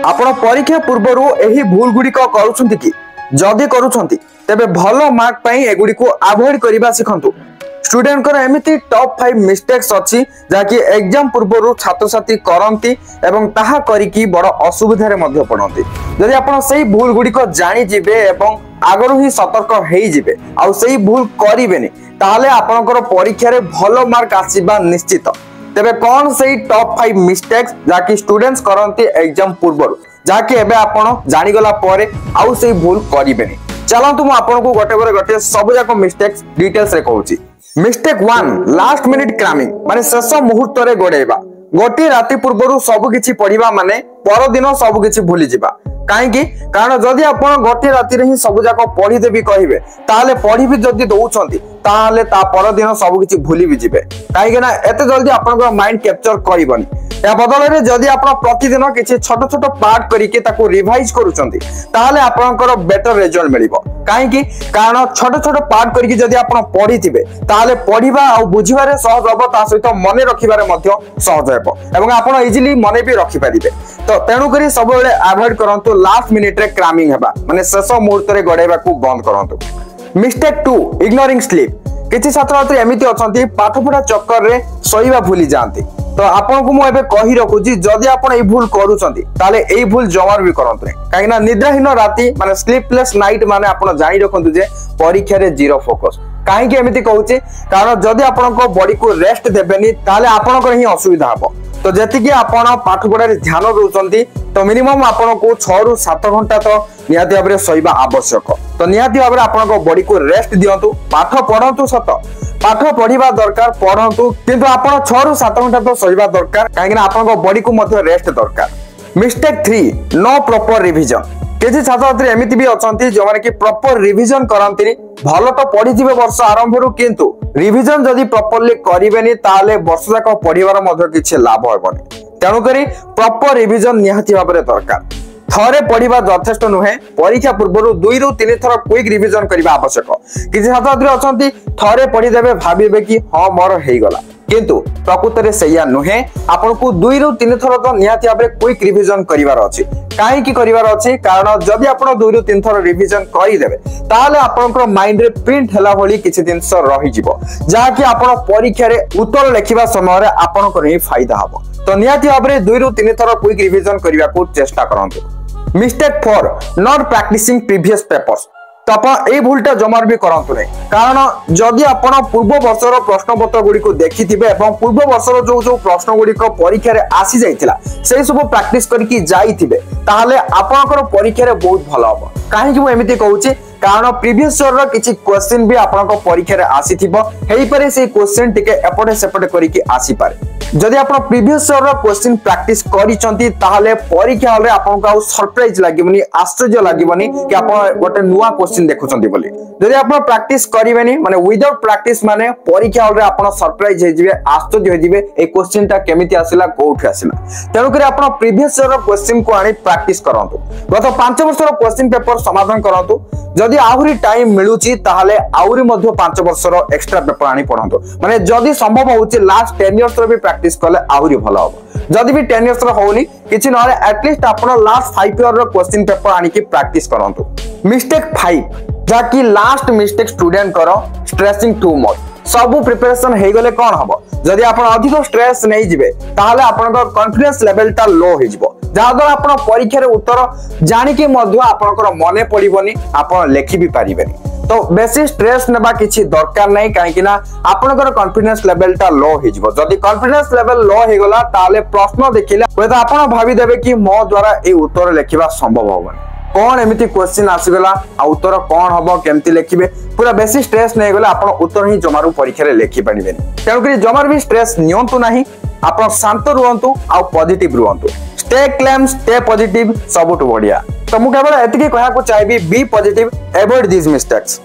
आपण परीक्षा पूर्वर एही भूल गुड़िक करूछंती कि जदि करूछंती तेबे भलो मार्क पई एगुडी को अवॉइड करिबा सिखंतु। स्टूडेंट कर एमिति टॉप 5 मिस्टेक्स अछि जाकि एग्जाम पूर्वर छात्र छात्री करंती एवं ताहा करिकी बड़ असुविधा रे मध्ये पड़ंती। जदि आपण सेही भूल गुड़िक जानि जिबे एवं आगरु ही सतर्क हेई जिबे आ सेही भूल करिबेनी ताहाले आपनकर परीक्षा रे भलो मार्क आसीबा निश्चित। तेबे कौन सही टॉप 5 मिस्टेक्स जाकि स्टूडेंट्स करंती एग्जाम पूर्वर जाकि एबे आपण जानि गला परे आउ सही भूल करिबेनी। चलंतु मु आपन को गोटे सब जाक मिस्टेक्स डिटेल्स रे कहूची। मिस्टेक 1 लास्ट मिनिट क्रैमिंग माने शेष मुहूर्त रे गोडेबा। गोटी राति पूर्वर सब किछि पढिबा माने पर दिन सब किछि भूली जिबा। काहेकि कारण जदि आपण गोटे राति रे ही सब जाक पढि देबी कहिबे ताले पढि भी जदि दउछंती ताले ता पर दिन सब किछि भूली भी जिबे। काहेकि ना एते जल्दी आपन माइंड कैप्चर करिबनी। या बदल रे जदि आपण प्रतिदिन किछि छोट छोट पार्ट करिके ताको रिवाइज करूछंती ताले आपनकर बेटर रिजल्ट मिलिबो। काहेकि कारण छोट छोट पार्ट करिके जदि आपण पढिथिबे ताले पढिबा आ बुझिबा रे सहज होबो ता सहित मने रखिबा रे मध्ये सहज हेबो एवं आपण इजीली मने भी रखि परिबे। तो तेनु करी सब बेले अवॉइड करंतु लास्ट मिनिट रे क्रैमिंग हेबा माने शेष मुहूर्त रे गडेबा को बंद करंतु। Mistake 2 ignoring sleep. किछि छात्र छात्री एमिति अछंती पाठ पढा चक्कर रे सोइबा भूली जांती। तो आपन को मु एबे कहि रखुची जदि आपन ए भूल करूछंती ताले ए भूल जमार भी करंतु नै। काहे ना निद्राहीन राति माने स्लीपलेस नाइट माने आपन जानि रखंतु जे परीक्षा रे जीरो फोकस। काहे कि एमिति कहूची कारण जदि आपन को बॉडी को रेस्ट देबेनी ताले आपन को ही असुविधा हबो। तो जति कि आपन पाठ पढा रे ध्यान दोउछंती तो मिनिमम आपन को 6 रु 7 घंटा तो नियाति भाबरे सोइबा आवश्यक। तो नियाति भाबरे आपन को बॉडी को रेस्ट दियंतु। पाठ पढंतु सत पाठ पढ़िबा दरकार पढ़ंतु किंतु आपण 6 रु 7 घंटा तो सोइबा दरकार काहेकि आपण को बॉडी को मध्ये रेस्ट दरकार। Mistake 3 no proper revision. KG छात्र छात्री एमिति भी अछंती जो माने कि प्रॉपर रिवीजन करंती भलो तो पढि जिवे वर्ष आरंभ रु किंतु रिवीजन जदि प्रॉपर्ली करिवेनी ताले वर्ष जाक पढिबार मध्ये किछि लाभ होबनी। तेनु करी प्रॉपर रिवीजन निहाती भाबरे दरकार। थरे पढ़िबा यथेष्ट नुहे परीक्षा पूर्व 2 रु 3 थर क्विक रिवीजन करबा आवश्यक। किछि छात्र छात्री अछंती थरे पढ़ि देबे भाबिबे कि हां मोर हेई गला किंतु प्रकृत रे सैया नुहे आपन को 2 रु 3 थर तो निहाती भाबरे क्विक रिवीजन करिवार अछि। काहे कि करिवार अछि कारण जदि आपन 2 रु 3 थर रिवीजन करि देबे ताले आपनकर माइंड रे प्रिंट होला होली किछि दिन स रहि जिवो जा कि आपन परीक्षा रे उत्तर लिखिबा समय रे आपनकर ही फायदा हबो। तो निहाती भाबरे 2 रु 3 थर क्विक रिवीजन करिवा को चेष्टा करंतु। Mistake 4 not practicing previous papers. तो आप ए भूलटा जमार भी करंतु नै कारण जदि आपण पूर्व वर्षर प्रश्न पत्र गुडी को देखिथिबे एवं पूर्व वर्षर जो प्रश्न गुडी को परीक्षा रे आसी जाइतिला से सब प्रैक्टिस करके जाइथिबे ताहाले आपनकर परीक्षा रे बहुत भलो हबो। काहे कि मु एमिति कहूची कारण प्रीवियस ईयर रो किछि क्वेश्चन भी आपनकर परीक्षा रे आसीथिबो हेई पारे से क्वेश्चन टिके एपटे सेपटे करके आसी पारे। जदि आपण प्रीवियस ईयर रो क्वेश्चन प्रैक्टिस करिसंती ताहाले परीक्षा हॉल रे आपनका आ सरप्राइज लागिबनी आश्चर्य लागिबनी कि आपण गोटे नुवा क्वेश्चन देखुचंती बोली। जदि आपण प्रैक्टिस करिवेनी माने विदाउट प्रैक्टिस माने परीक्षा हॉल रे आपण सरप्राइज हे जिवे आश्चर्य हे जिवे ए क्वेश्चन टा केमिति आसिला कोउठ आसिला। तेनु करी आपण प्रीवियस ईयर रो क्वेश्चन को आनी प्रैक्टिस करंतु। गत 5 वर्ष रो क्वेश्चन पेपर समाधान करंतु। जदि आहुरी टाइम मिलुची ताहाले आहुरी मध्ये 5 वर्ष रो एक्स्ट्रा पेपर आनी पढंतु। माने जदि संभव होउची लास्ट 10 इयर्स रो भी प्रैक्टिस कले आहुरी भलो हो। जदि भी 10 इयर्स रो होउनी किछि नहले एटलीस्ट आपण लास्ट 5 इयर रो क्वेश्चन पेपर आनी कि प्रैक्टिस करंतु। मिस्टेक 5 जाकि लास्ट मिस्टेक स्टूडेंट करो स्ट्रेसिंग टू मच। सब प्रिपरेशन हे गले कोन हबो जदि आपण अधिक स्ट्रेस नै जिवे ताहाले आपनकर कॉन्फिडेंस लेवल ता लो हे जिवो जा द्वारा आपण परीक्षा रे उत्तर जानि के मध्य आपनकर मने पडिबोनी आपण लेखि भी पारिबेनी। तो बेसी स्ट्रेस नेबा किछि दरकार नै काहे कि ना आपनकर कॉन्फिडेंस लेवल ता लो हे जिवो। जदि कॉन्फिडेंस लेवल लो हे गला ताहाले प्रश्न देखिले होय आपण भाबी देबे कि मो द्वारा ए उत्तर लेखिबा संभव होबनी। कौन एमिति क्वेश्चन आसीगला आ उत्तर कौन हबो केमति लेखिबे पूरा बेसी स्ट्रेस नै गला आपण उत्तर ही जमारू परीक्षा रे लेखि पानिबेनी। तेनु करी जमार भी स्ट्रेस नियंतु नाही आपण शांत रुहंतु आ पॉजिटिव रुहंतु। स्टे क्लेम स्टे पॉजिटिव सबटु बढ़िया। तो मु केवल एतिके कहया को चाहेबी be positive avoid this mistakes.